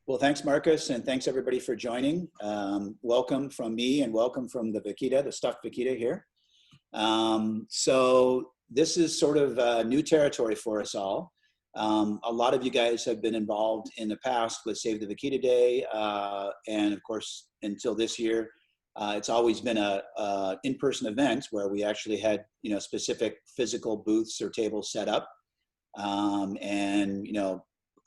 Well, thanks, Marcus, and thanks everybody for joining. Welcome from me and welcome from the vaquita, the stuffed vaquita here. So this is sort of new territory for us all. A lot of you guys have been involved in the past with Save the Vaquita Day, and of course, until this year, it's always been a in-person event where we actually had, specific physical booths or tables set up, and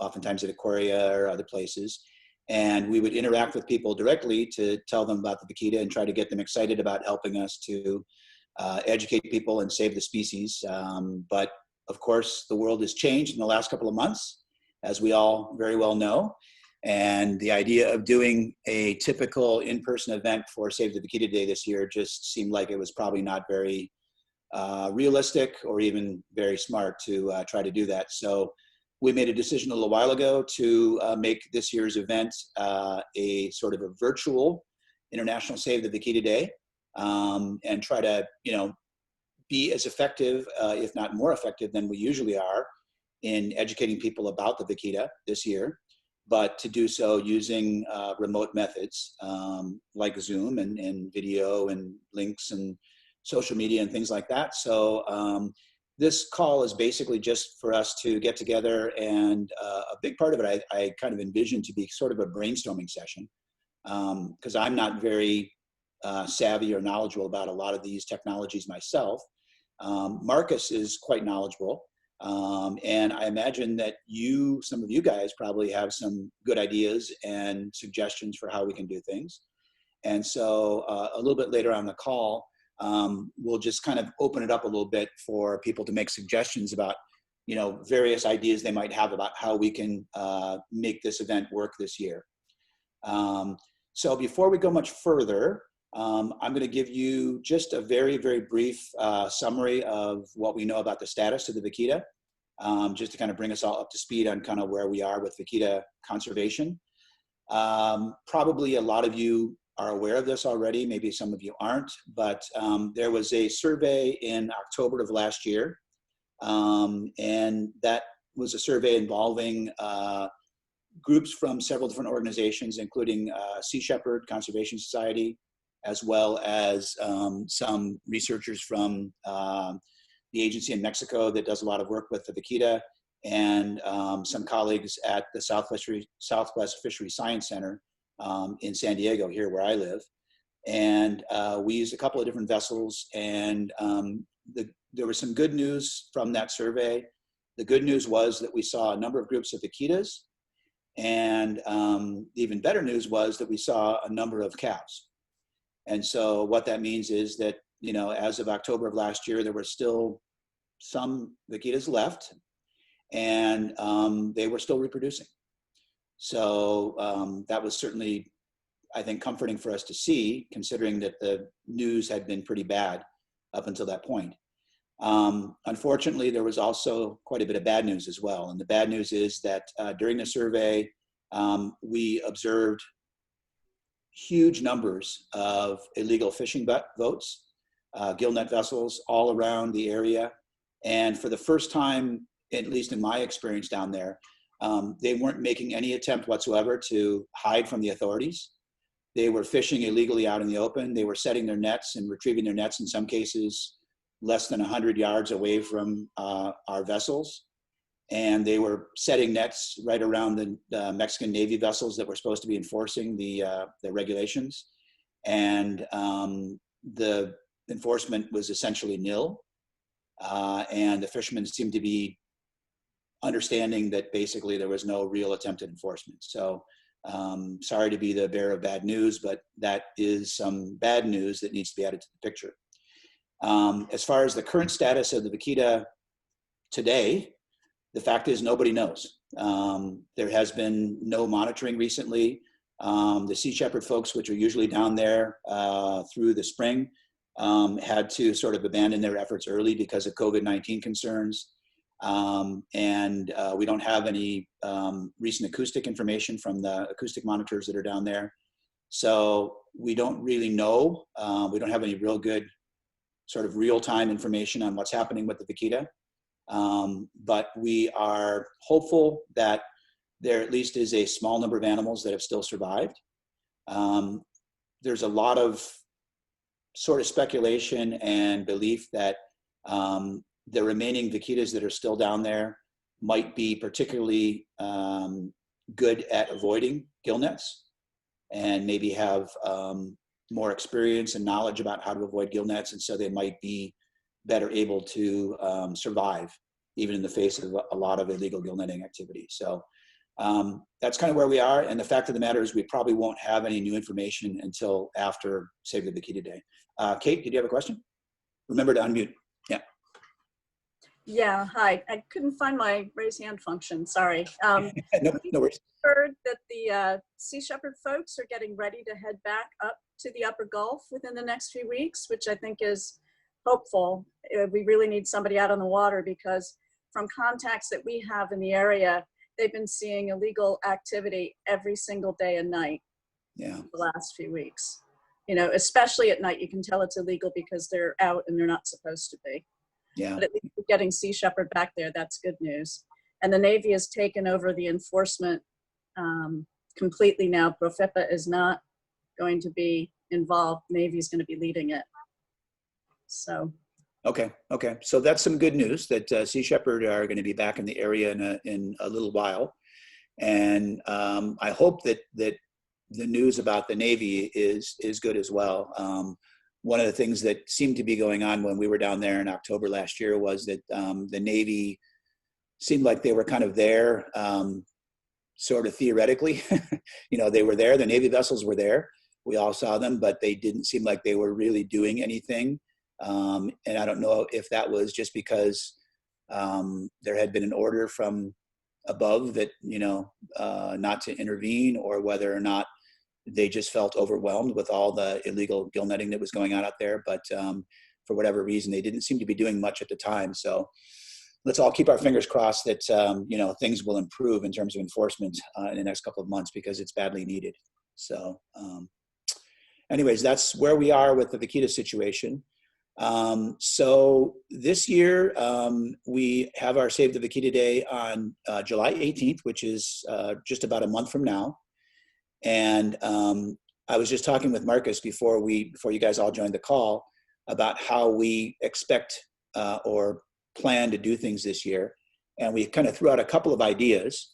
oftentimes at Aquaria or other places. And we would interact with people directly to tell them about the vaquita and try to get them excited about helping us to educate people and save the species. But of course, the world has changed in the last couple of months, as we all very well know. And the idea of doing a typical in-person event for Save the Vaquita Day this year just seemed like it was probably not very realistic or even very smart to try to do that. So we made a decision a little while ago to make this year's event a sort of a virtual International Save the Vaquita Day, and try to, be as effective, if not more effective than we usually are in educating people about the vaquita this year, but to do so using remote methods like Zoom and video and links and social media and things like that. So this call is basically just for us to get together, and a big part of it I kind of envision to be sort of a brainstorming session, because I'm not very savvy or knowledgeable about a lot of these technologies myself. Marcus is quite knowledgeable, and I imagine that some of you guys probably have some good ideas and suggestions for how we can do things. And so a little bit later on the call, we'll just kind of open it up a little bit for people to make suggestions about, various ideas they might have about how we can make this event work this year. So before we go much further, I'm going to give you just a very, very brief summary of what we know about the status of the vaquita, just to kind of bring us all up to speed on kind of where we are with vaquita conservation. Probably a lot of you are aware of this already, maybe some of you aren't, but there was a survey in October of last year, and that was a survey involving groups from several different organizations, including Sea Shepherd Conservation Society, as well as some researchers from the agency in Mexico that does a lot of work with the vaquita, and some colleagues at the Southwest Fishery Science Center in San Diego, here where I live. And we used a couple of different vessels, and there was some good news from that survey. The good news was that we saw a number of groups of vaquitas, and the even better news was that we saw a number of calves. And so what that means is that, as of October of last year, there were still some vaquitas left, and they were still reproducing. So that was certainly, I think, comforting for us to see, considering that the news had been pretty bad up until that point. Unfortunately, there was also quite a bit of bad news as well. And the bad news is that during the survey, we observed huge numbers of illegal fishing boats, gillnet vessels all around the area. And for the first time, at least in my experience down there, they weren't making any attempt whatsoever to hide from the authorities. They were fishing illegally out in the open. They were setting their nets and retrieving their nets, in some cases, less than 100 yards away from our vessels. And they were setting nets right around the Mexican Navy vessels that were supposed to be enforcing the regulations. And the enforcement was essentially nil. And the fishermen seemed to be understanding that basically there was no real attempted enforcement. So sorry to be the bearer of bad news, but that is some bad news that needs to be added to the picture. As far as the current status of the vaquita today, the fact is nobody knows. There has been no monitoring recently. The Sea Shepherd folks, which are usually down there through the spring, had to sort of abandon their efforts early because of COVID-19 concerns. And we don't have any recent acoustic information from the acoustic monitors that are down there. So we don't really know. We don't have any real good sort of real-time information on what's happening with the vaquita. But we are hopeful that there at least is a small number of animals that have still survived. There's a lot of sort of speculation and belief that the remaining vaquitas that are still down there might be particularly good at avoiding gill nets and maybe have more experience and knowledge about how to avoid gill nets. And so they might be better able to survive even in the face of a lot of illegal gill netting activity. So that's kind of where we are. And the fact of the matter is we probably won't have any new information until after Save the Vaquita Day. Kate, did you have a question? Remember to unmute. Yeah. Yeah, hi. I couldn't find my raise hand function, sorry. No worries. Heard that the Sea Shepherd folks are getting ready to head back up to the Upper Gulf within the next few weeks, which I think is hopeful. We really need somebody out on the water because from contacts that we have in the area, they've been seeing illegal activity every single day and night. Yeah. The last few weeks. You know, especially at night, you can tell it's illegal because they're out and they're not supposed to be. Yeah. But at least we're getting Sea Shepherd back there. That's good news. And the Navy has taken over the enforcement completely now. Profipa is not going to be involved. Navy is going to be leading it. So. Okay. So that's some good news that Sea Shepherd are going to be back in the area in a little while. And I hope that the news about the Navy is good as well. One of the things that seemed to be going on when we were down there in October last year was that the Navy seemed like they were kind of there, sort of theoretically. You know, they were there, the Navy vessels were there. We all saw them, but they didn't seem like they were really doing anything. And I don't know if that was just because there had been an order from above that, you know, not to intervene, or whether or not they just felt overwhelmed with all the illegal gill netting that was going on out there. But for whatever reason, they didn't seem to be doing much at the time. So let's all keep our fingers crossed that, you know, things will improve in terms of enforcement in the next couple of months, because it's badly needed. So anyways, that's where we are with the vaquita situation. So this year, we have our Save the Vaquita Day on July 18th, which is just about a month from now. And I was just talking with Marcus before you guys all joined the call about how we expect or plan to do things this year. And we kind of threw out a couple of ideas.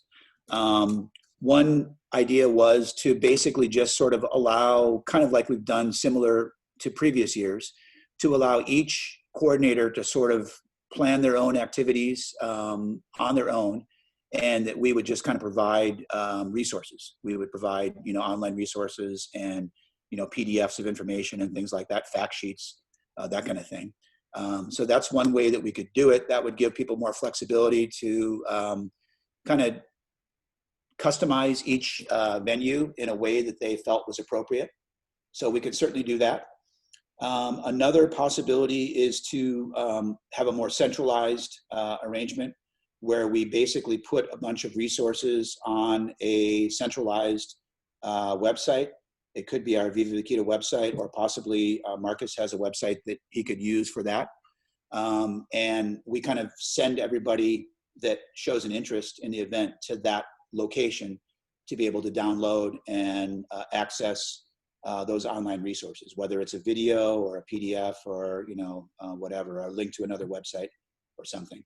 One idea was to basically just sort of allow, kind of like we've done similar to previous years, to allow each coordinator to sort of plan their own activities on their own, and that we would just kind of provide resources. We would provide, you know, online resources and, you know, PDFs of information and things like that, fact sheets, that kind of thing. So that's one way that we could do it. That would give people more flexibility to kind of customize each venue in a way that they felt was appropriate. So we could certainly do that. Another possibility is to have a more centralized arrangement where we basically put a bunch of resources on a centralized website. It could be our Viva Vaquita website, or possibly Marcus has a website that he could use for that. And we kind of send everybody that shows an interest in the event to that location to be able to download and access those online resources, whether it's a video or a PDF or, you know, whatever, a link to another website or something.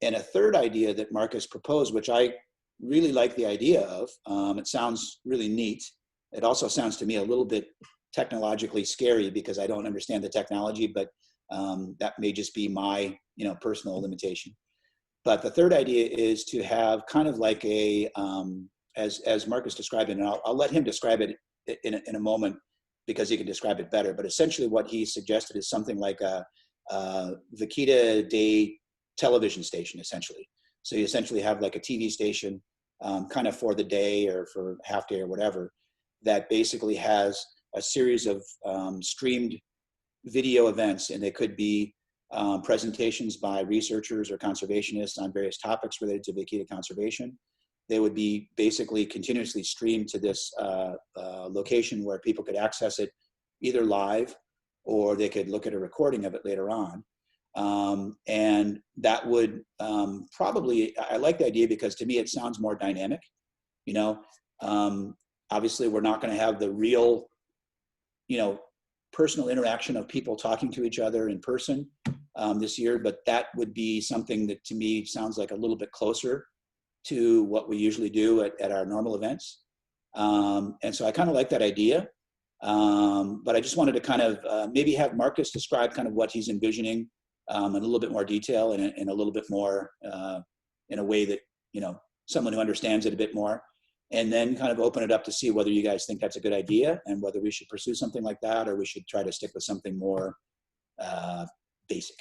And a third idea that Marcus proposed, which I really like the idea of, it sounds really neat. It also sounds to me a little bit technologically scary because I don't understand the technology, but that may just be my, you know, personal limitation. But the third idea is to have kind of like a, as Marcus described it, and I'll let him describe it in a moment because he can describe it better. But essentially what he suggested is something like a Vaquita Day television station, essentially. So you essentially have like a TV station kind of for the day or for half day or whatever, that basically has a series of streamed video events, and they could be presentations by researchers or conservationists on various topics related to vaquita conservation. They would be basically continuously streamed to this location where people could access it either live, or they could look at a recording of it later on. And that would probably, I like the idea because to me it sounds more dynamic. You know, obviously we're not going to have the real, you know, personal interaction of people talking to each other in person this year, but that would be something that to me sounds like a little bit closer to what we usually do at our normal events. And so I kind of like that idea. But I just wanted to kind of maybe have Marcus describe kind of what he's envisioning in a little bit more detail and in a little bit more in a way that, you know, someone who understands it a bit more, and then kind of open it up to see whether you guys think that's a good idea and whether we should pursue something like that or we should try to stick with something more basic.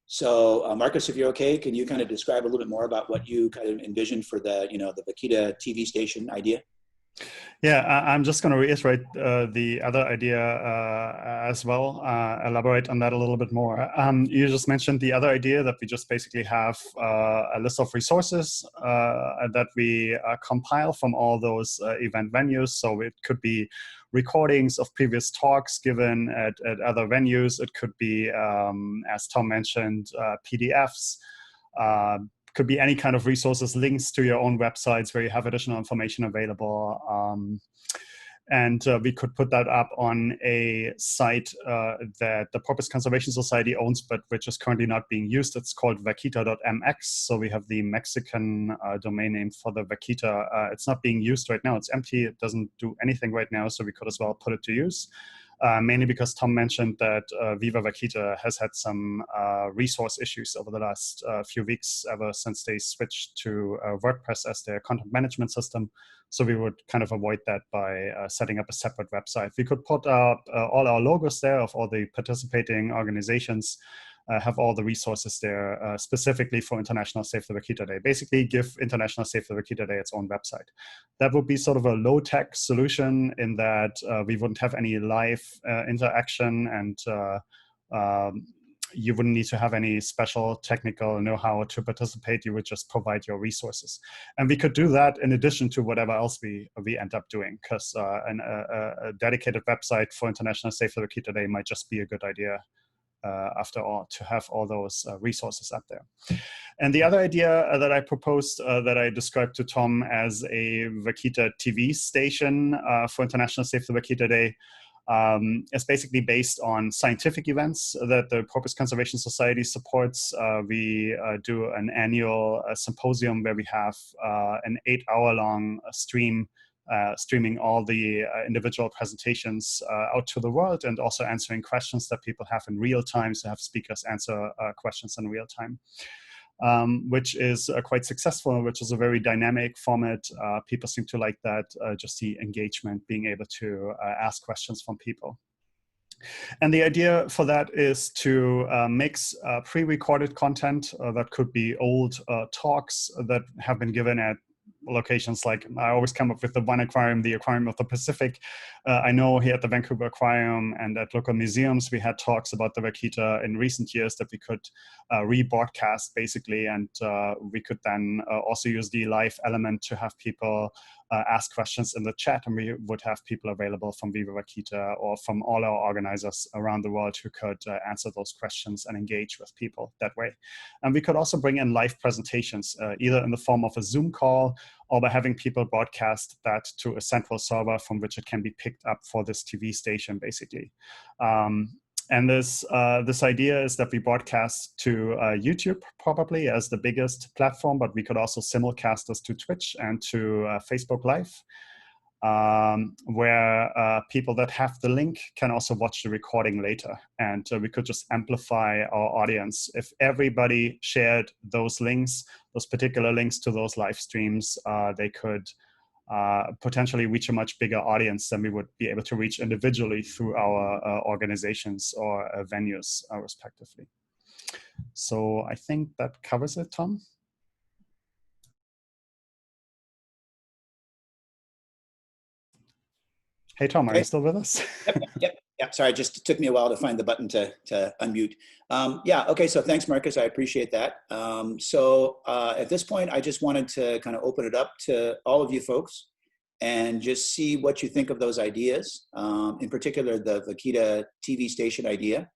So Marcus, if you're okay, can you kind of describe a little bit more about what you kind of envisioned for the, you know, the Vaquita TV station idea? Yeah, I'm just going to reiterate the other idea as well, elaborate on that a little bit more. You just mentioned the other idea that we just basically have a list of resources that we compile from all those event venues. So it could be recordings of previous talks given at other venues. It could be, as Tom mentioned, PDFs. Could be any kind of resources, links to your own websites where you have additional information available. And we could put that up on a site that the Porpoise Conservation Society owns, but which is currently not being used. It's called vaquita.mx. So we have the Mexican domain name for the Vaquita. It's not being used right now. It's empty. It doesn't do anything right now. So we could as well put it to use. Mainly because Tom mentioned that Viva Vaquita has had some resource issues over the last few weeks, ever since they switched to WordPress as their content management system. So we would kind of avoid that by setting up a separate website. We could put up all our logos there of all the participating organizations, have all the resources there specifically for International Save the Vaquita Day. Basically give International Save the Vaquita Day its own website. That would be sort of a low-tech solution in that we wouldn't have any live interaction, and you wouldn't need to have any special technical know-how to participate. You would just provide your resources. And we could do that in addition to whatever else we end up doing, because a dedicated website for International Save the Vaquita Day might just be a good idea. After all, to have all those resources up there. And the other idea that I proposed, that I described to Tom as a Vaquita TV station for International Save the Vaquita Day, is basically based on scientific events that the Porpoise Conservation Society supports. We do an annual symposium where we have an 8-hour-long stream streaming all the individual presentations out to the world, and also answering questions that people have in real time, so have speakers answer questions in real time, which is quite successful, which is a very dynamic format. People seem to like that, just the engagement, being able to ask questions from people. And the idea for that is to mix pre-recorded content that could be old talks that have been given at locations. Like, I always come up with the one aquarium, the Aquarium of the Pacific. I know here at the Vancouver Aquarium and at local museums, we had talks about the Vaquita in recent years that we could rebroadcast basically, and we could then also use the live element to have people ask questions in the chat, and we would have people available from Viva Vaquita or from all our organizers around the world who could answer those questions and engage with people that way. And we could also bring in live presentations, either in the form of a Zoom call or by having people broadcast that to a central server from which it can be picked up for this TV station, basically. And this idea is that we broadcast to YouTube probably as the biggest platform, but we could also simulcast this to Twitch and to Facebook Live, where people that have the link can also watch the recording later. And we could just amplify our audience. If everybody shared those links, those particular links to those live streams, they could potentially reach a much bigger audience than we would be able to reach individually through our organizations or venues, respectively. So I think that covers it, Tom. Hey, Tom, Okay. are you still with us? Yep. Sorry, it just took me a while to find the button to unmute. Yeah, okay, so thanks, Marcus. I appreciate that. At this point, I just wanted to kind of open it up to all of you folks and just see what you think of those ideas, in particular, the Vaquita TV station idea.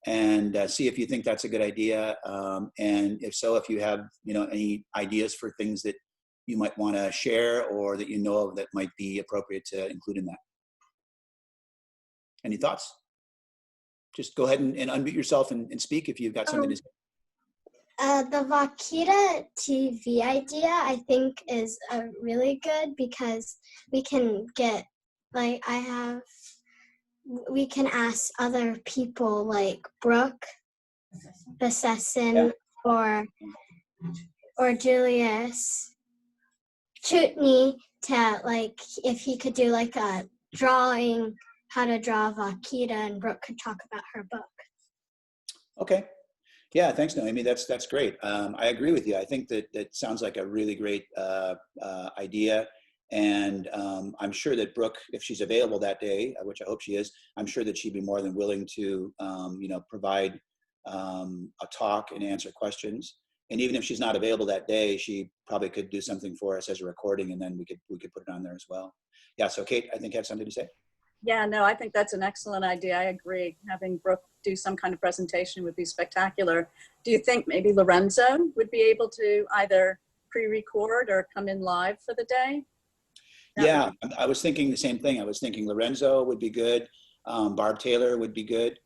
and see if you think that's a good idea. And if so, if you have, any ideas for things that you might want to share or that you know of that might be appropriate to include in that. Any thoughts? Just go ahead and unmute yourself and speak if you've got something to say. The Vaquita TV idea, I think, is really good because we can get, we can ask other people like Brooke Besessin or Julius Chutney to, if he could do a drawing, how to draw Vaquita, and Brooke could talk about her book. Okay. Yeah, thanks, Noemi. That's great. I agree with you. I think that sounds like a really great idea. And I'm sure that Brooke, if she's available that day, which I hope she is, I'm sure that she'd be more than willing to, provide a talk and answer questions. And even if she's not available that day, she probably could do something for us as a recording, and then we could put it on there as well. Yeah. So Kate, I think you have something to say. Yeah, no, I think that's an excellent idea. I agree. Having Brooke do some kind of presentation would be spectacular. Do you think maybe Lorenzo would be able to either pre-record or come in live for the day? Yeah, I was thinking the same thing. I was thinking Lorenzo would be good. Barb Taylor would be good.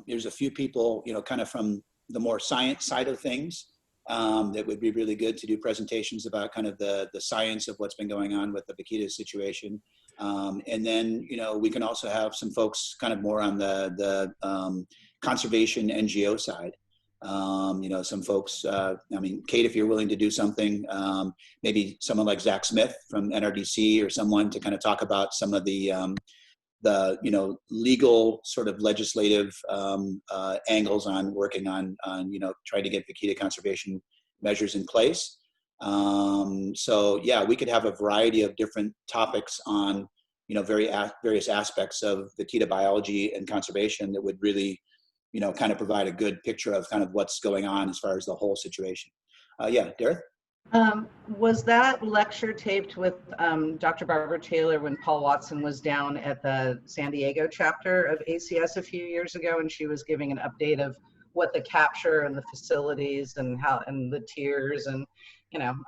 There's a few people, kind of from the more science side of things that would be really good to do presentations about kind of the science of what's been going on with the Vaquita situation. And then, we can also have some folks kind of more on the conservation NGO side. Some folks, Kate, if you're willing to do something, maybe someone like Zach Smith from NRDC or someone to kind of talk about some of the legal sort of legislative angles on working on trying to get Vaquita conservation measures in place. So yeah, we could have a variety of different topics on, various aspects of Vaquita biology and conservation that would really, kind of provide a good picture of kind of what's going on as far as the whole situation. Yeah, Dareth? Was that lecture taped with Dr. Barbara Taylor when Paul Watson was down at the San Diego chapter of ACS a few years ago, and she was giving an update of what the capture and the facilities and the tiers, and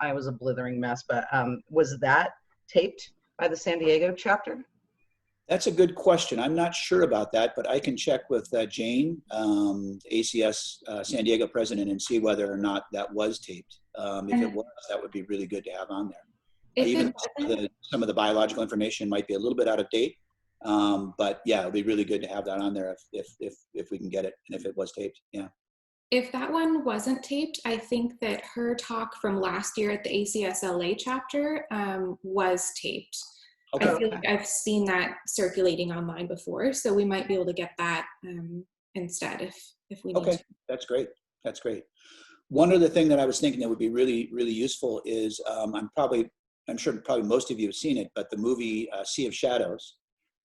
I was a blithering mess, but was that taped by the San Diego chapter? That's a good question. I'm not sure about that, but I can check with Jane, ACS San Diego president, and see whether or not that was taped. If it was, that would be really good to have on there. Even some of the biological information might be a little bit out of date, but yeah, it'd be really good to have that on there if we can get it, and if it was taped. Yeah. If that one wasn't taped, I think that her talk from last year at the ACS LA chapter was taped. Okay. I feel like I've seen that circulating online before, so we might be able to get that instead if we need to. That's great. That's great. One other thing that I was thinking that would be really, really useful is I'm sure probably most of you have seen it, but the movie Sea of Shadows,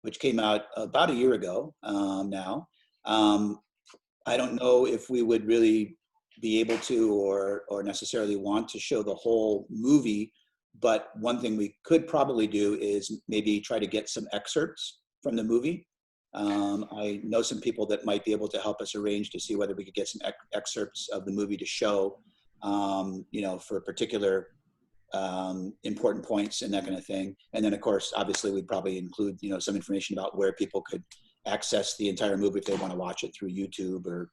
which came out about a year ago now. I don't know if we would really be able to or necessarily want to show the whole movie, but one thing we could probably do is maybe try to get some excerpts from the movie. I know some people that might be able to help us arrange to see whether we could get some excerpts of the movie to show, for particular important points and that kind of thing. And then, of course, obviously, we'd probably include, some information about where people could access the entire movie if they want to watch it through YouTube or,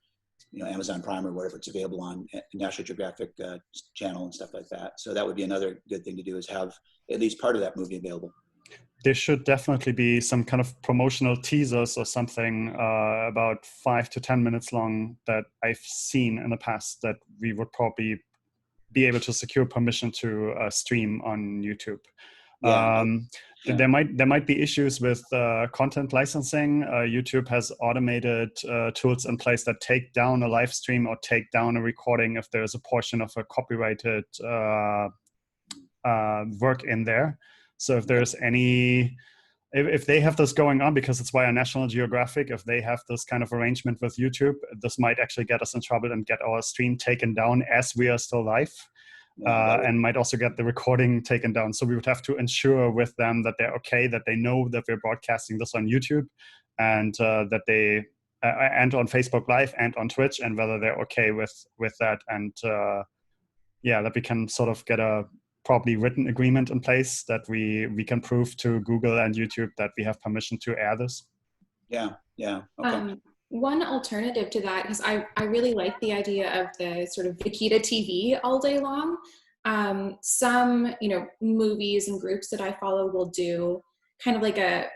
Amazon Prime or wherever it's available on National Geographic channel and stuff like that. So that would be another good thing to do, is have at least part of that movie available. There should definitely be some kind of promotional teasers or something about 5 to 10 minutes long that I've seen in the past that we would probably be able to secure permission to stream on YouTube. Yeah. There might be issues with content licensing. YouTube has automated tools in place that take down a live stream or take down a recording if there's a portion of a copyrighted work in there. So if there's if they have this going on, because it's via National Geographic, if they have this kind of arrangement with YouTube, this might actually get us in trouble and get our stream taken down as we are still live. And might also get the recording taken down. So we would have to ensure with them that they're okay, that they know that we're broadcasting this on YouTube, and that they and on Facebook Live and on Twitch, and whether they're okay with that, and yeah, that we can sort of get a probably written agreement in place that we can prove to Google and YouTube that we have permission to air this. Yeah, yeah, okay. One alternative to that, because I really like the idea of the sort of Vikita TV all day long. Some, movies and groups that I follow will do kind of like a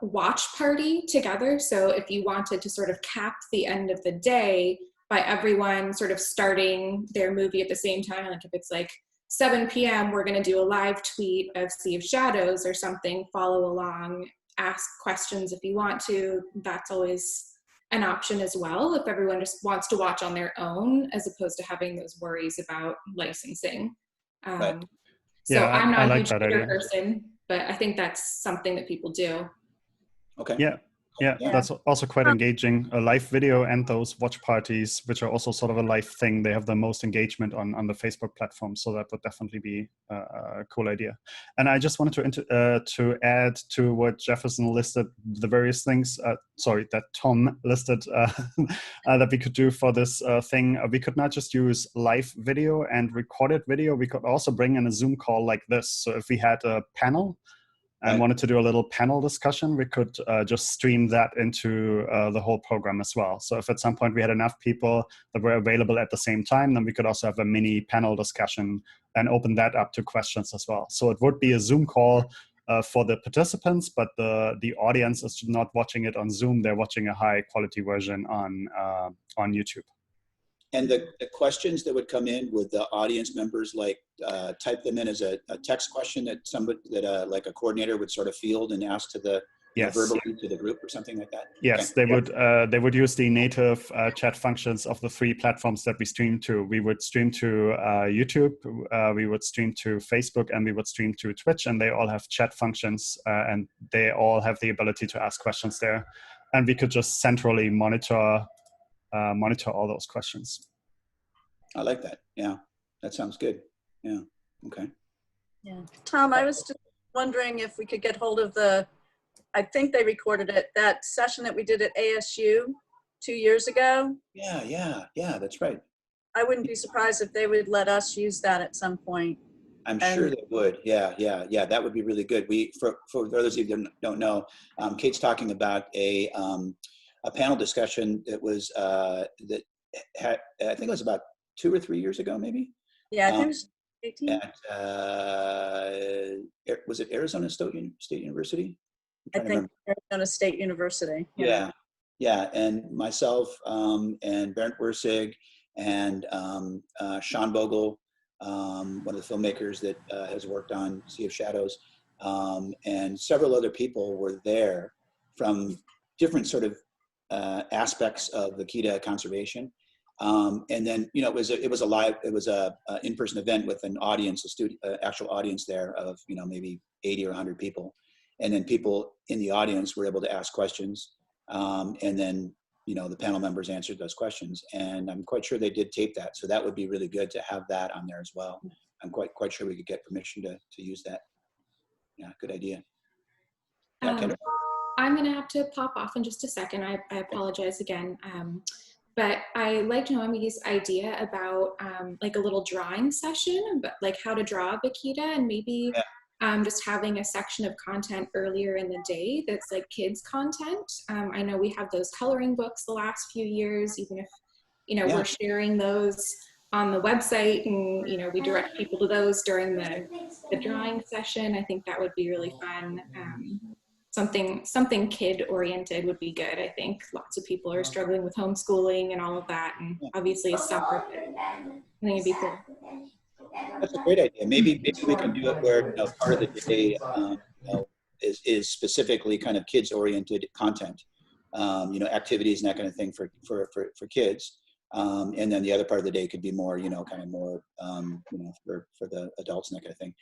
watch party together. So if you wanted to sort of cap the end of the day by everyone sort of starting their movie at the same time, like if it's like 7 p.m., we're going to do a live tweet of Sea of Shadows or something, follow along, ask questions if you want to. That's always an option as well if everyone just wants to watch on their own, as opposed to having those worries about licensing. Right. So Yeah, I'm not I a like huge that Twitter idea. person, but I think that's something that people do. Okay. Yeah. Yeah, that's also quite engaging. A live video and those watch parties, which are also sort of a live thing, they have the most engagement on the Facebook platform. So that would definitely be a cool idea. And I just wanted to add to what Jefferson listed, the various things, that Tom listed that we could do for this thing. We could not just use live video and recorded video. We could also bring in a Zoom call like this. So if we had a panel and wanted to do a little panel discussion, we could just stream that into the whole program as well. So if at some point we had enough people that were available at the same time, then we could also have a mini panel discussion and open that up to questions as well. So it would be a Zoom call for the participants, but the audience is not watching it on Zoom. They're watching a high quality version on YouTube. And the questions that would come in, would the audience members type them in as a text question that somebody like a coordinator would sort of field and ask to the verbally to the group or something like that? Yes, okay. They would use the native chat functions of the 3 platforms that we stream to. We would stream to YouTube, we would stream to Facebook, and we would stream to Twitch, and they all have chat functions, and they all have the ability to ask questions there. And we could just centrally monitor all those questions. I like that. Yeah, that sounds good. Yeah. Okay. Yeah. Tom, I was just wondering if we could get hold of I think they recorded it, that session that we did at ASU 2 years ago. Yeah, that's right. I wouldn't be surprised if they would let us use that at some point. I'm sure they would. Yeah. That would be really good. For those of you who don't know, Kate's talking about a panel discussion that was that had, I think it was about 2 or 3 years ago, maybe. Yeah, I think it was 18. Was it Arizona State University? I think Arizona State University. Yeah. And myself and Bernd Wursig and Sean Bogle, one of the filmmakers that has worked on Sea of Shadows, and several other people were there from different sort of aspects of Vikita conservation. And then, it was a in-person event with an audience, actual audience there of, maybe 80 or 100 people. And then people in the audience were able to ask questions. And then, the panel members answered those questions. And I'm quite sure they did tape that. So that would be really good to have that on there as well. I'm quite sure we could get permission to use that. Yeah, good idea. Yeah, I'm going to have to pop off in just a second. I apologize again. But I liked Naomi's idea about like a little drawing session, but like how to draw a Vikita, and maybe just having a section of content earlier in the day that's like kids content. I know we have those coloring books the last few years, even if, we're sharing those on the website and, we direct people to those during the drawing session. I think that would be really fun. Something kid oriented would be good. I think lots of people are struggling with homeschooling and all of that, and obviously summer. I think it'd be cool. That's a great idea. Maybe we can do it where part of the day is specifically kind of kids oriented content, activities and that kind of thing for kids, and then the other part of the day could be more kind of more for the adults and that kind of thing.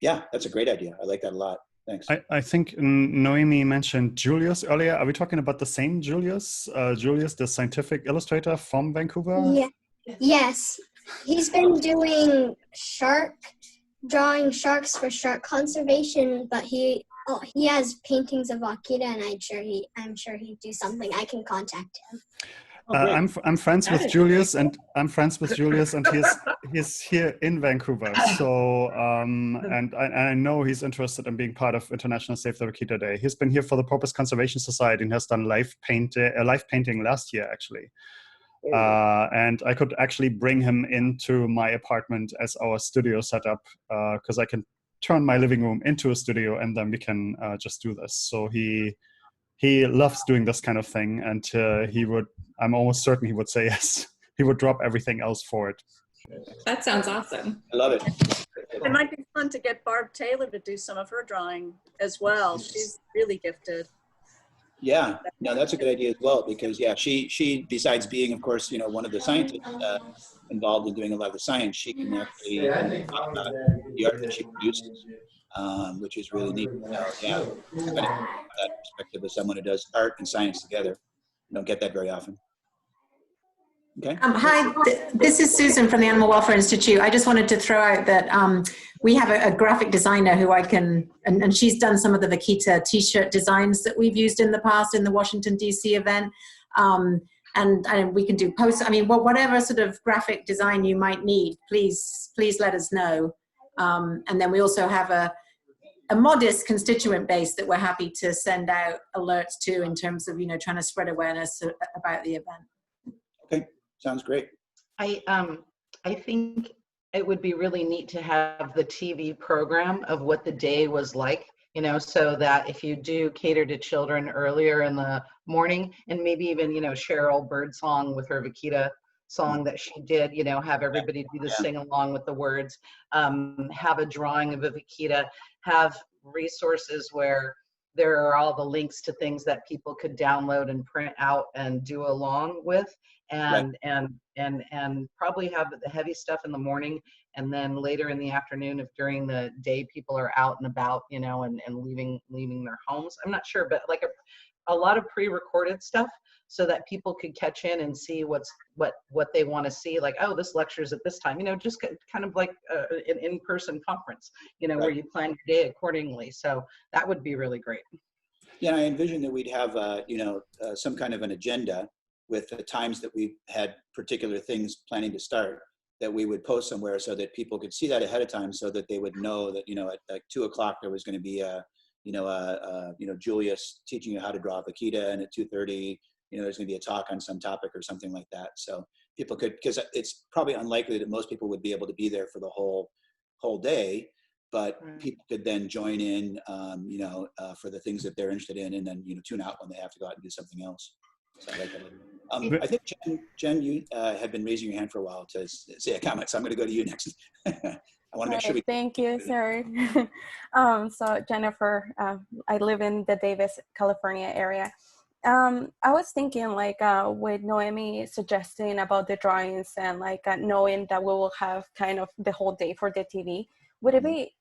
Yeah, that's a great idea. I like that a lot. Thanks. I think Noemi mentioned Julius earlier. Are we talking about the same Julius? Julius, the scientific illustrator from Vancouver? Yeah. Yes. He's been doing shark drawing sharks for shark conservation, but he has paintings of Akita, and I'm sure he'd do something. I can contact him. I'm friends with Julius, and he's here in Vancouver. So and I know he's interested in being part of International Save the Vaquita Day. He's been here for the Porpoise Conservation Society and has done live painting last year actually. And I could actually bring him into my apartment as our studio setup because I can turn my living room into a studio, and then we can just do this. So he loves doing this kind of thing, and I'm almost certain he would say yes. He would drop everything else for it. That sounds awesome. I love it. It might be fun to get Barb Taylor to do some of her drawing as well. She's really gifted. Yeah, no, that's a good idea as well, because yeah, she besides being, of course, one of the scientists involved in doing a lot of the science, she can actually talk about the art that she produces, which is really neat. Yeah, that perspective of someone who does art and science together. You don't get that very often. Okay. Hi, this is Susan from the Animal Welfare Institute. I just wanted to throw out that we have a graphic designer who and she's done some of the Vaquita t-shirt designs that we've used in the past in the Washington, D.C. event. And we can do posts. I mean, whatever sort of graphic design you might need, please let us know. And then we also have a modest constituent base that we're happy to send out alerts to in terms of, trying to spread awareness about the event. Okay. Sounds great. I think it would be really neat to have the TV program of what the day was like, so that if you do cater to children earlier in the morning, and maybe even, Cheryl Birdsong with her Vaquita song that she did, have everybody do the sing along with the words, have a drawing of a Vaquita, have resources where there are all the links to things that people could download and print out and do along with, and probably have the heavy stuff in the morning, and then later in the afternoon, if during the day people are out and about, and leaving their homes. I'm not sure, but like a lot of pre-recorded stuff, so that people could catch in and see what they want to see, like, oh, this lecture's at this time, just kind of like an in-person conference, where you plan your day accordingly. So that would be really great. Yeah, I envision that we'd have, some kind of an agenda with the times that we had particular things planning to start, that we would post somewhere so that people could see that ahead of time, so that they would know that, at like 2:00 there was going to be Julius teaching you how to draw Vaquita, and at 2:30, there's going to be a talk on some topic or something like that. So people could, because it's probably unlikely that most people would be able to be there for the whole day, but people could then join in, for the things that they're interested in, and then, tune out when they have to go out and do something else. So I like that. I think Jen, you had been raising your hand for a while to say a comment, so I'm going to go to you next. I want to make sure Thank you, sir. So Jennifer, I live in the Davis, California area. I was thinking, like, with Noemi suggesting about the drawings and knowing that we will have kind of the whole day for the TV, would it be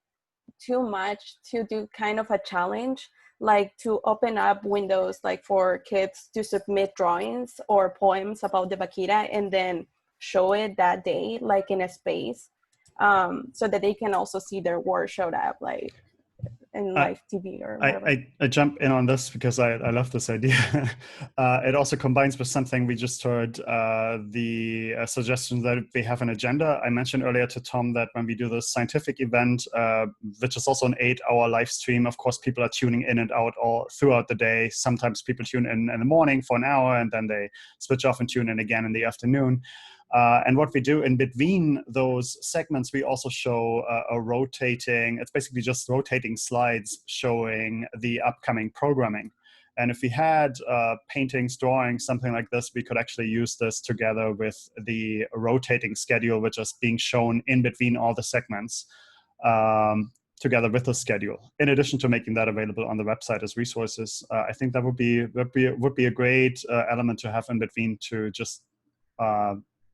too much to do kind of a challenge, like to open up windows like for kids to submit drawings or poems about the Vaquita and then show it that day, like in a space, so that they can also see their work showed up, like in live TV or whatever. I jump in on this because I love this idea. It also combines with something we just heard, the suggestion that we have an agenda. I mentioned earlier to Tom that when we do this scientific event, which is also an 8-hour live stream, of course, people are tuning in and out all throughout the day. Sometimes people tune in the morning for an hour, and then they switch off and tune in again in the afternoon. And what we do in between those segments, we also show it's basically just rotating slides showing the upcoming programming. And if we had paintings, drawings, something like this, we could actually use this together with the rotating schedule, which is being shown in between all the segments, together with the schedule. In addition to making that available on the website as resources, I think that would be a great element to have in between, to just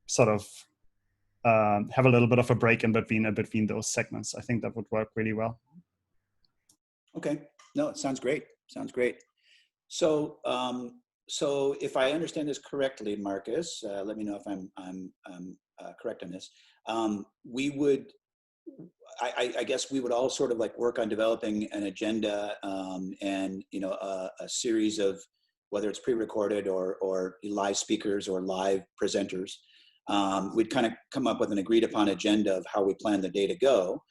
sort of have a little bit of a break in between those segments. I think that would work really well. Okay, no, it sounds great. Sounds great. So, so if I understand this correctly, Marcus, let me know if I'm correct on this. We would I guess we would all sort of like work on developing an agenda and, you know, a series of, whether it's pre-recorded or live speakers or live presenters. We'd kind of come up with an agreed upon agenda of how we plan the day to go.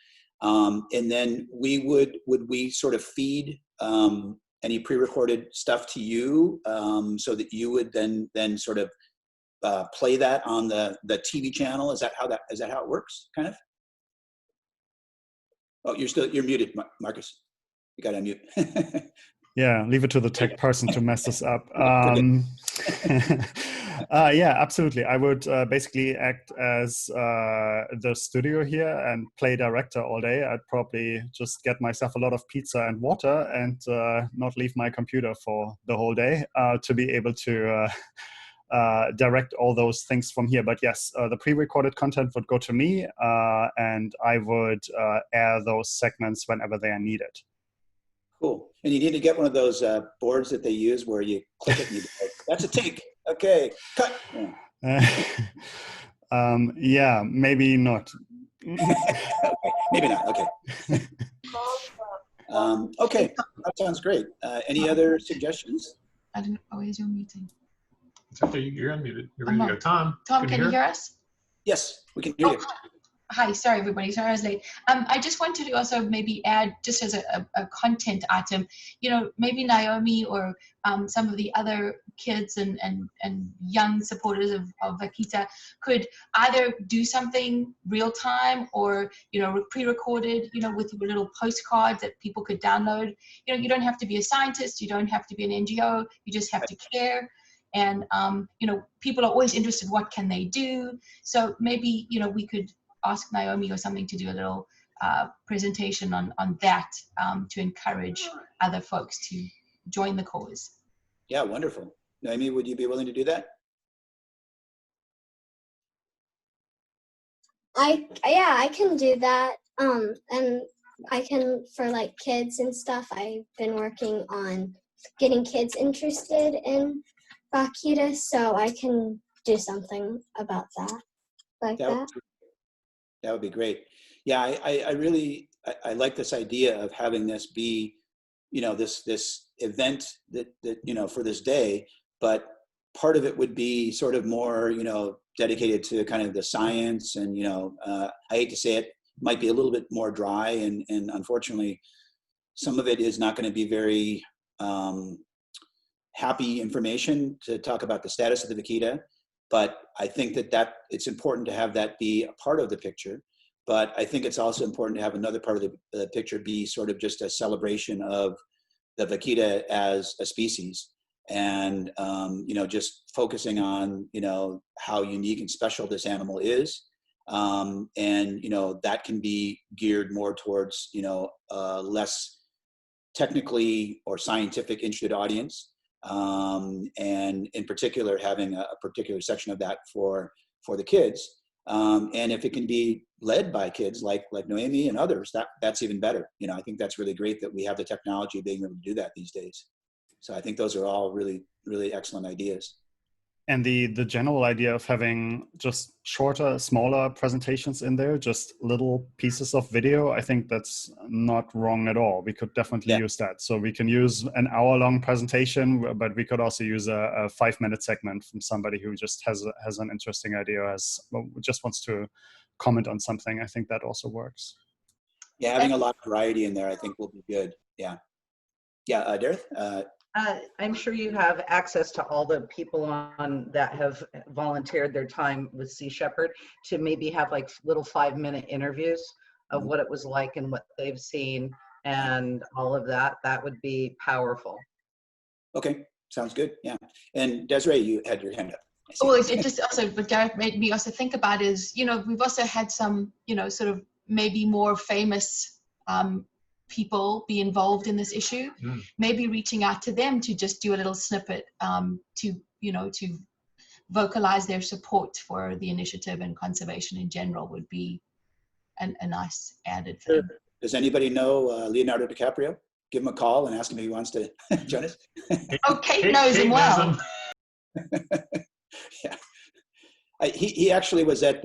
And then would we sort of feed any pre-recorded stuff to you so that you would then sort of play that on the TV channel? Is that how it works, kind of? Oh, you're muted, Marcus. You got to unmute. Yeah, leave it to the tech person to mess this up. Yeah, absolutely. I would basically act as the studio here and play director all day. I'd probably just get myself a lot of pizza and water and not leave my computer for the whole day to be able to direct all those things from here. But yes, the pre-recorded content would go to me and I would air those segments whenever they are needed. Cool. And you need to get one of those boards that they use where you click it and you go, that's a take. Okay, cut. Yeah, maybe not. Okay, maybe not. Okay. Okay, that sounds great. Any other suggestions? I don't know. Oh, is your meeting? It's okay. You're unmuted. You're ready to go. Tom, can you hear us? Yes, we can hear you. Hi, sorry everybody, sorry I was late. I just wanted to also maybe add, just as a content item, you know, maybe Naomi or some of the other kids and young supporters of Vaquita could either do something real time or, you know, pre-recorded, you know, with little postcards that people could download. You know, you don't have to be a scientist, you don't have to be an NGO, you just have to care. And, you know, people are always interested, what can they do? So maybe, you know, we could ask Naomi or something to do a little presentation on that to encourage other folks to join the cause. Yeah, wonderful. Naomi, would you be willing to do that? I can do that. And I can, for like kids and stuff, I've been working on getting kids interested in Vaquita, so I can do something about that, like that. That would be great. Yeah, I really like this idea of having this be, you know, this event that you know, for this day, but part of it would be sort of more, you know, dedicated to kind of the science and, you know, I hate to say it, might be a little bit more dry and unfortunately some of it is not going to be very happy information to talk about the status of the vaquita. But I think that it's important to have that be a part of the picture. But I think it's also important to have another part of the picture be sort of just a celebration of the vaquita as a species. And, you know, just focusing on, you know, how unique and special this animal is. And, you know, that can be geared more towards, you know, less technically or scientific interested audience. And in particular, having a particular section of that for the kids. And if it can be led by kids like Noemi and others, that's even better. You know, I think that's really great that we have the technology of being able to do that these days. So I think those are all really, really excellent ideas. And the general idea of having just shorter, smaller presentations in there, just little pieces of video, I think that's not wrong at all. We could definitely use that. So we can use an hour-long presentation, but we could also use a 5-minute segment from somebody who just has an interesting idea, just wants to comment on something. I think that also works. Yeah, having a lot of variety in there, I think will be good. Yeah. Yeah, Dareth? I'm sure you have access to all the people on that have volunteered their time with Sea Shepherd to maybe have like little 5-minute interviews of what it was like and what they've seen and all of that. That would be powerful. Okay, sounds good. Yeah. And Desiree, you had your hand up. Well, it just also, what Gareth made me also think about is, you know, we've also had some, you know, sort of maybe more famous people be involved in this issue, maybe reaching out to them to just do a little snippet to, you know, to vocalize their support for the initiative and conservation in general would be a nice added thing. Does anybody know Leonardo DiCaprio? Give him a call and ask him if he wants to join us. Oh, Kate knows him well. Yeah. He actually was at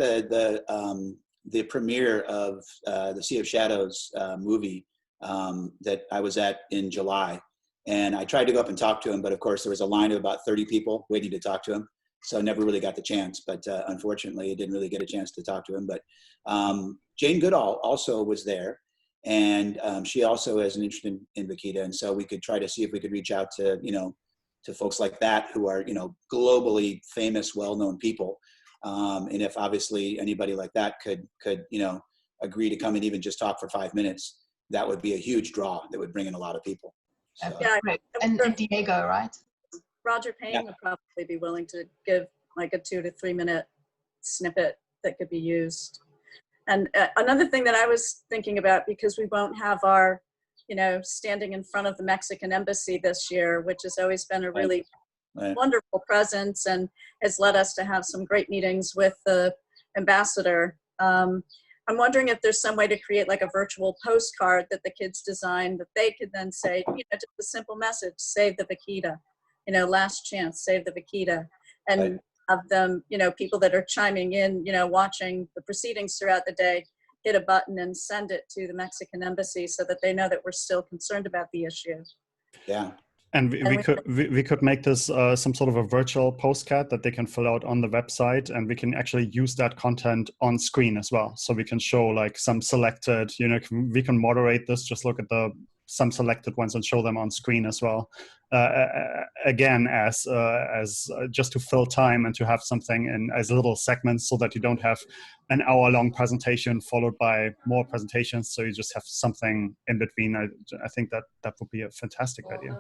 the premiere of the Sea of Shadows movie that I was at in July. And I tried to go up and talk to him, but of course there was a line of about 30 people waiting to talk to him. So I never really got the chance, but unfortunately I didn't really get a chance to talk to him. But Jane Goodall also was there, and she also has an interest in vaquita. And so we could try to see if we could reach out to, to folks like that who are, globally famous, well-known people. And if obviously anybody like that could, agree to come and even just talk for 5 minutes, that would be a huge draw that would bring in a lot of people. So. Yeah, and Diego, right? Roger Payne would probably be willing to give like a 2 to 3 minute snippet that could be used. And another thing that I was thinking about, because we won't have our, standing in front of the Mexican embassy this year, which has always been a really wonderful presence and has led us to have some great meetings with the ambassador. I'm wondering if there's some way to create like a virtual postcard that the kids design that they could then say, just a simple message, save the vaquita, last chance, save the vaquita. And have them, people that are chiming in, watching the proceedings throughout the day, hit a button and send it to the Mexican embassy so that they know that we're still concerned about the issue. Yeah. And we could make this some sort of a virtual postcard that they can fill out on the website, and we can actually use that content on screen as well. So we can show like some selected, we can moderate this, just look at some selected ones and show them on screen as well. Again, as just to fill time and to have something in as little segments, so that you don't have an hour-long presentation followed by more presentations. So you just have something in between. I think that would be a fantastic idea.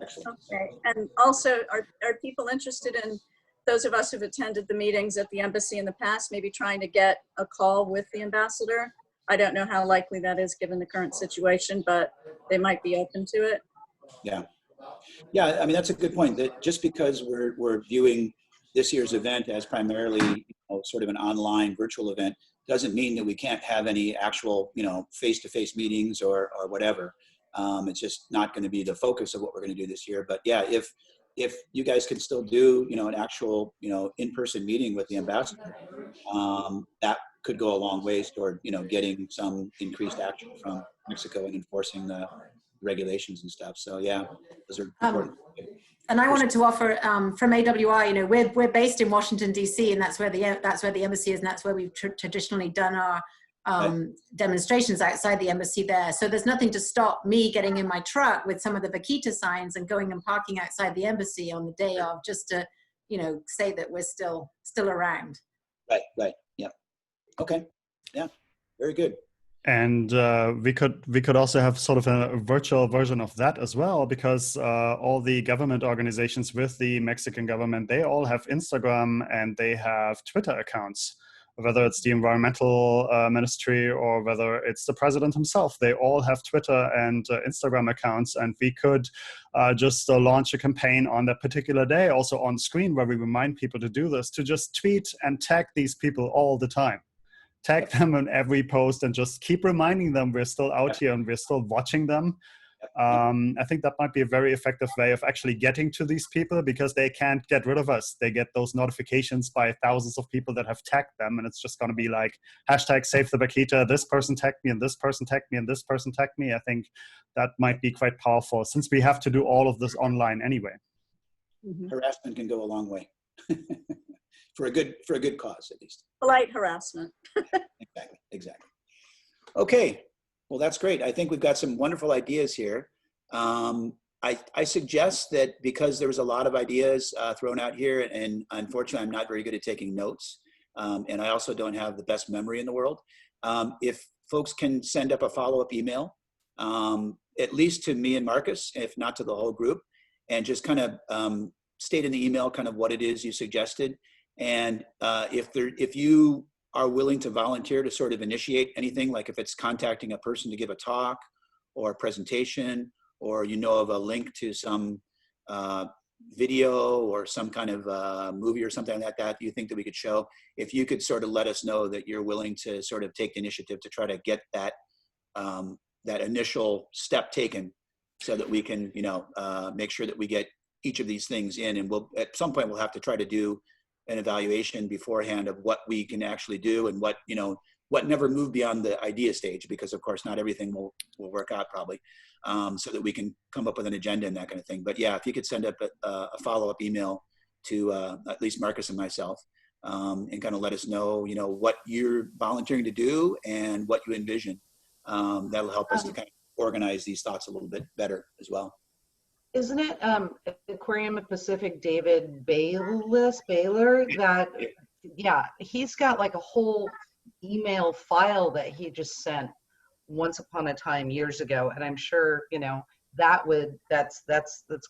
Okay, and also, are people interested in, those of us who've attended the meetings at the embassy in the past, maybe trying to get a call with the ambassador? I don't know how likely that is given the current situation, but they might be open to it. Yeah. Yeah, I mean, that's a good point, that just because we're viewing this year's event as primarily sort of an online virtual event doesn't mean that we can't have any actual, face-to-face meetings or whatever. It's just not going to be the focus of what we're going to do this year. But yeah, if you guys can still do, an actual, in-person meeting with the ambassador, that could go a long ways toward, getting some increased action from Mexico and enforcing the regulations and stuff. So yeah, those are important. And I wanted to offer from AWI, we're based in Washington D.C., and that's where the embassy is, and that's where we've traditionally done our demonstrations outside the embassy there. So there's nothing to stop me getting in my truck with some of the vaquita signs and going and parking outside the embassy on the day of, just to say that we're still around. Right. Yeah. Okay. Yeah. Very good. And we could also have sort of a virtual version of that as well, because all the government organizations with the Mexican government, they all have Instagram and they have Twitter accounts, whether it's the environmental ministry or whether it's the president himself. They all have Twitter and Instagram accounts, and we could just launch a campaign on that particular day, also on screen, where we remind people to do this, to just tweet and tag these people all the time. Tag them on every post and just keep reminding them we're still out here and we're still watching them. I think that might be a very effective way of actually getting to these people, because they can't get rid of us. They get those notifications by thousands of people that have tagged them, and it's just going to be like #save the vaquita, this person tagged me and this person tagged me and this person tagged me. I think that might be quite powerful, since we have to do all of this online anyway. Harassment can go a long way. For a good cause, at least. Polite harassment. Exactly. Okay, well, that's great. I think we've got some wonderful ideas here. I suggest that, because there was a lot of ideas thrown out here, and unfortunately I'm not very good at taking notes, and I also don't have the best memory in the world. If folks can send up a follow-up email, at least to me and Marcus, if not to the whole group, and just kind of state in the email kind of what it is you suggested. And if you are willing to volunteer to sort of initiate anything, like if it's contacting a person to give a talk or a presentation, or of a link to some video or some kind of movie or something like that you think that we could show, if you could sort of let us know that you're willing to sort of take the initiative to try to get that that initial step taken, so that we can make sure that we get each of these things in. And at some point we'll have to try to do an evaluation beforehand of what we can actually do and what what never moved beyond the idea stage, because of course not everything will work out probably, so that we can come up with an agenda and that kind of thing. But yeah, if you could send up a follow-up email to at least Marcus and myself, and kind of let us know, you know, what you're volunteering to do and what you envision. That'll help us to kind of organize these thoughts a little bit better as well. Isn't it Aquarium of Pacific David Baylor that, yeah, he's got like a whole email file that he just sent once upon a time years ago, and I'm sure, you know, that's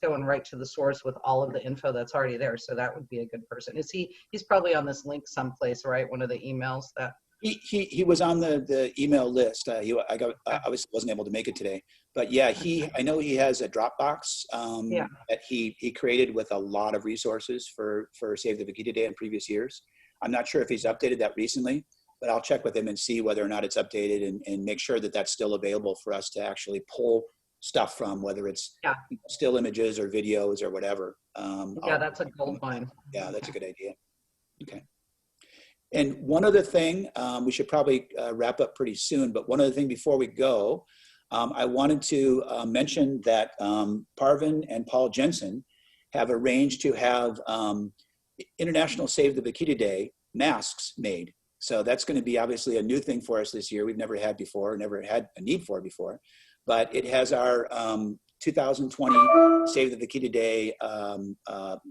going right to the source with all of the info that's already there. So that would be a good person. He's probably on this link someplace, right? One of the emails that he was on the email list. I obviously wasn't able to make it today, but yeah, I know he has a Dropbox that he created with a lot of resources for Save the Vaquita Day in previous years. I'm not sure if he's updated that recently, but I'll check with him and see whether or not it's updated and make sure that that's still available for us to actually pull stuff from, whether it's still images or videos or whatever. That's a gold mine. Yeah, that's a good idea. Okay. And one other thing, we should probably wrap up pretty soon, but one other thing before we go, I wanted to mention that Parvin and Paul Jensen have arranged to have International Save the Vaquita Day masks made. So that's going to be obviously a new thing for us this year. We've never had before, never had a need for before, but it has our 2020 Save the Vaquita Day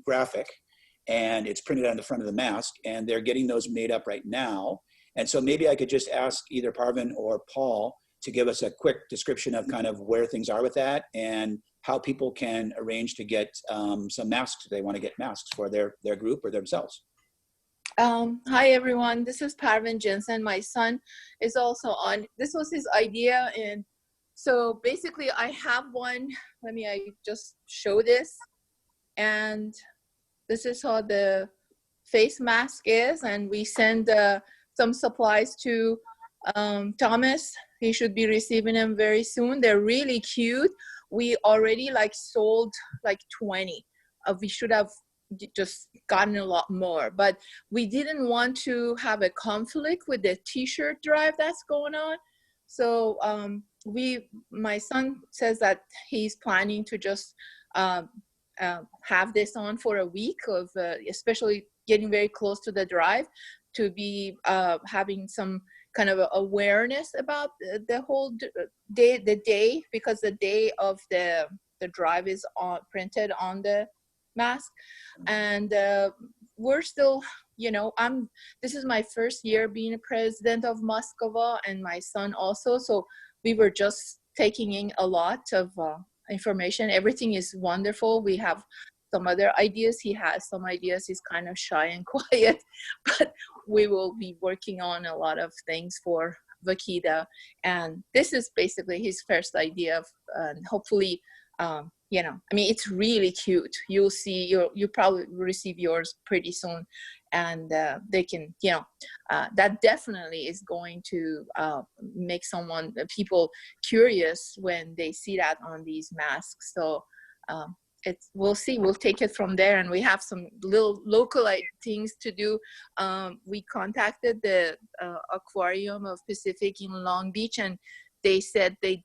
graphic, and it's printed on the front of the mask, and they're getting those made up right now. And so maybe I could just ask either Parvin or Paul to give us a quick description of kind of where things are with that and how people can arrange to get some masks if they want to get masks for their group or themselves. Hi everyone, this is Parvin Jensen. My son is also on. This was his idea, and so basically I have one. I just show this, and this is how the face mask is, and we send some supplies to Thomas. He should be receiving them very soon. They're really cute. We already sold 20. We should have just gotten a lot more, but we didn't want to have a conflict with the t-shirt drive that's going on. So my son says that he's planning to just have this on for a week of especially getting very close to the drive, to be having some kind of awareness about the whole day, because the day of the drive is printed on the mask. And we're still, this is my first year being a president of Moscova, and my son also, so we were just taking in a lot of information. Everything is wonderful. We have some other ideas. He has some ideas. He's kind of shy and quiet, but we will be working on a lot of things for Vaquita. And this is basically his first idea of, hopefully, it's really cute. You'll see, you probably receive yours pretty soon, and they can, that definitely is going to make people curious when they see that on these masks. So we'll see, we'll take it from there. And we have some little local things to do. We contacted the Aquarium of Pacific in Long Beach, and they said they're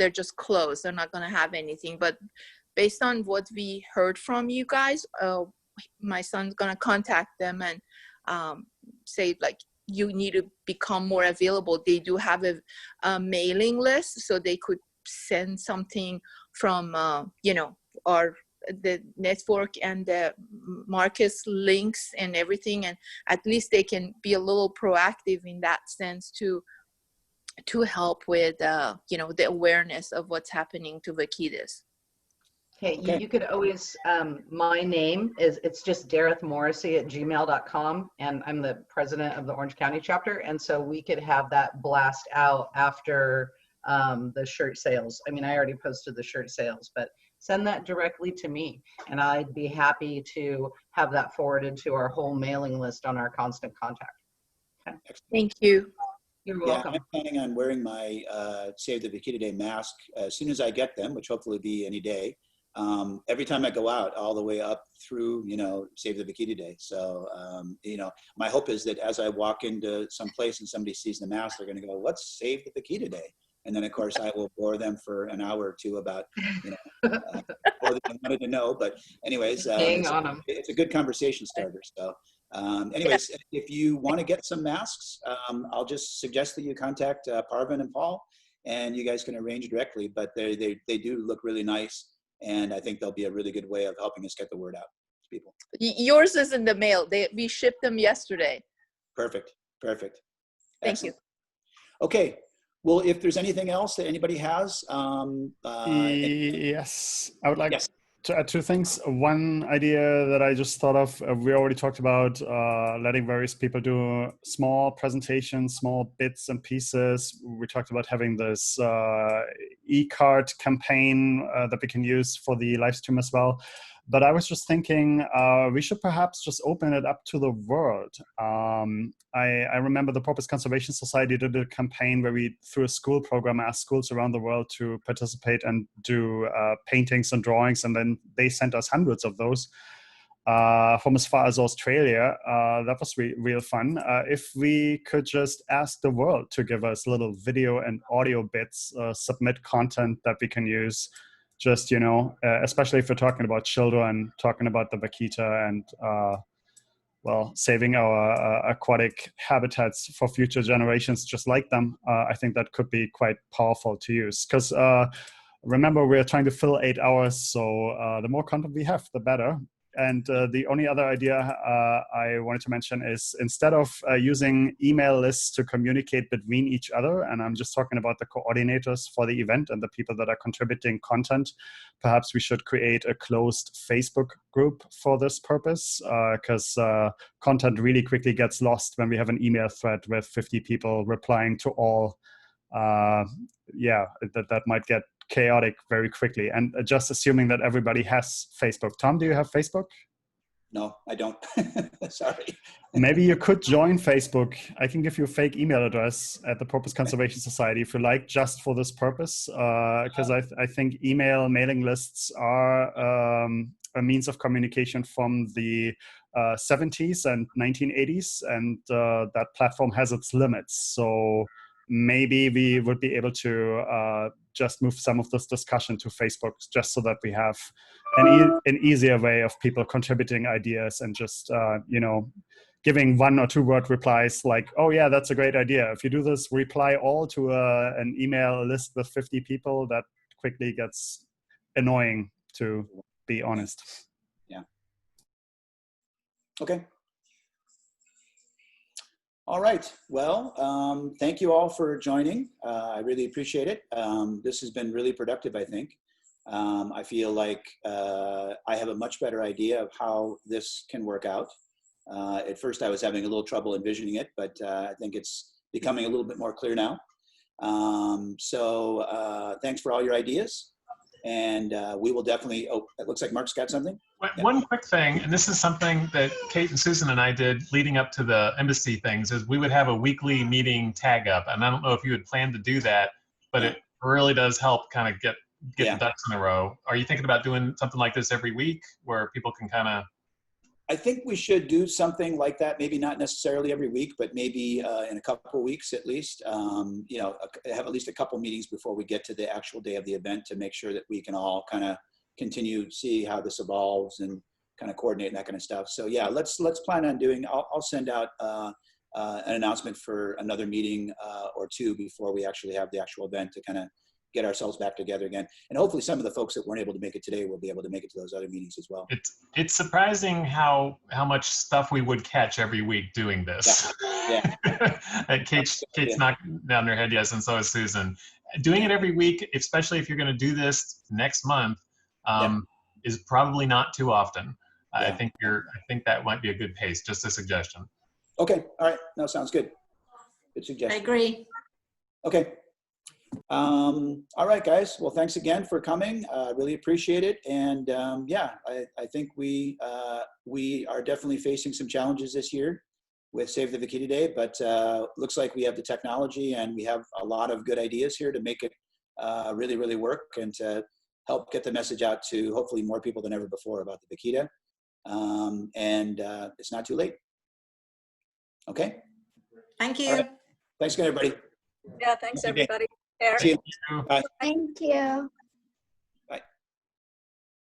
just closed. They're not going to have anything. But based on what we heard from you guys, my son's going to contact them and say, you need to become more available. They do have a mailing list, so they could send something from, the network and the Marcus links and everything. And at least they can be a little proactive in that sense to help with, the awareness of what's happening to vaquitas. Okay. You could always, my name it's just darethmorrissey@gmail.com, and I'm the president of the Orange County chapter. And so we could have that blast out after the shirt sales. I already posted the shirt sales, but send that directly to me, and I'd be happy to have that forwarded to our whole mailing list on our constant contact. Okay. Thank you. You're welcome. I'm planning on wearing my Save the Vaquita Day mask as soon as I get them, which hopefully will be any day. every time I go out, all the way up through, you know, Save the Vaquita Day. So, you know, my hope is that as I walk into some place and somebody sees the mask, they're going to go, "What's Save the Vaquita Day?" And then, of course, I will bore them for an hour or two about, you know, more than I wanted to know. But anyways, it's a good conversation starter. So anyways, if you want to get some masks, I'll just suggest that you contact Parvin and Paul, and you guys can arrange directly. But they do look really nice. And I think they'll be a really good way of helping us get the word out to people. Yours is in the mail. We shipped them yesterday. Perfect. Perfect. Thank Excellent. you. Okay. Well, if there's anything else that anybody has. Yes, I would like to add two things. One idea that I just thought of, we already talked about letting various people do small presentations, small bits and pieces. We talked about having this e-card campaign that we can use for the live stream as well. But I was just thinking we should perhaps just open it up to the world. I remember the Porpoise Conservation Society did a campaign where we, through a school program, asked schools around the world to participate and do paintings and drawings, and then they sent us hundreds of those from as far as Australia. That was real fun. If we could just ask the world to give us little video and audio bits, submit content that we can use, just, you know, especially if we're talking about children, talking about the vaquita and, well, saving our aquatic habitats for future generations just like them, I think that could be quite powerful to use. Because remember, we're trying to fill 8 hours, so the more content we have, the better. And the only other idea I wanted to mention is, instead of using email lists to communicate between each other, and I'm just talking about the coordinators for the event and the people that are contributing content, perhaps we should create a closed Facebook group for this purpose, because content really quickly gets lost when we have an email thread with 50 people replying to all. Yeah, that might get chaotic very quickly. And just assuming that everybody has Facebook. Tom, do you have Facebook? No, I don't. Sorry. Maybe you could join Facebook. I can give you a fake email address at the Porpoise Conservation Society if you like, just for this purpose, because I think mailing lists are a means of communication from the 70s and 1980s, and that platform has its limits. So maybe we would be able to just move some of this discussion to Facebook, just so that we have an easier way of people contributing ideas and just, you know, giving 1 or 2 word replies like, "Oh yeah, that's a great idea. If you do this, reply all to an email list with 50 people, that quickly gets annoying, to be honest." Yeah. Okay. All right. Well, thank you all for joining. I really appreciate it. This has been really productive, I think. I feel like I have a much better idea of how this can work out. At first, I was having a little trouble envisioning it, but I think it's becoming a little bit more clear now. So thanks for all your ideas. And we will definitely, oh, it looks like Mark's got something. One quick thing, and this is something that Kate and Susan and I did leading up to the embassy things, is we would have a weekly meeting tag up. And I don't know if you had planned to do that, but it really does help kind of get the ducks in a row. Are you thinking about doing something like this every week where people can kind of... I think we should do something like that. Maybe not necessarily every week, but maybe in a couple of weeks at least. You know, have at least a couple meetings before we get to the actual day of the event to make sure that we can all kind of continue, see how this evolves and kind of coordinate and that kind of stuff. So yeah, let's plan on doing. I'll send out an announcement for another meeting or 2 before we actually have the actual event to kind of get ourselves back together again. And hopefully some of the folks that weren't able to make it today will be able to make it to those other meetings as well. It's surprising how much stuff we would catch every week doing this. Yeah. And Kate's knocking down her head, yes, and so is Susan. Doing it every week, especially if you're going to do this next month, is probably not too often. I think that might be a good pace. Just a suggestion. Okay. All right. No, sounds good. Good suggestion. I agree. Okay. All right, guys. Well, thanks again for coming. Really appreciate it. And yeah, I think we are definitely facing some challenges this year with Save the Vaquita Day, but looks like we have the technology and we have a lot of good ideas here to make it really, really work and to help get the message out to hopefully more people than ever before about the vaquita. And it's not too late. Okay. Thank you. All right. Thanks again, everybody. Yeah, thanks Have a good day. everybody. Eric. See you. Bye. Thank you.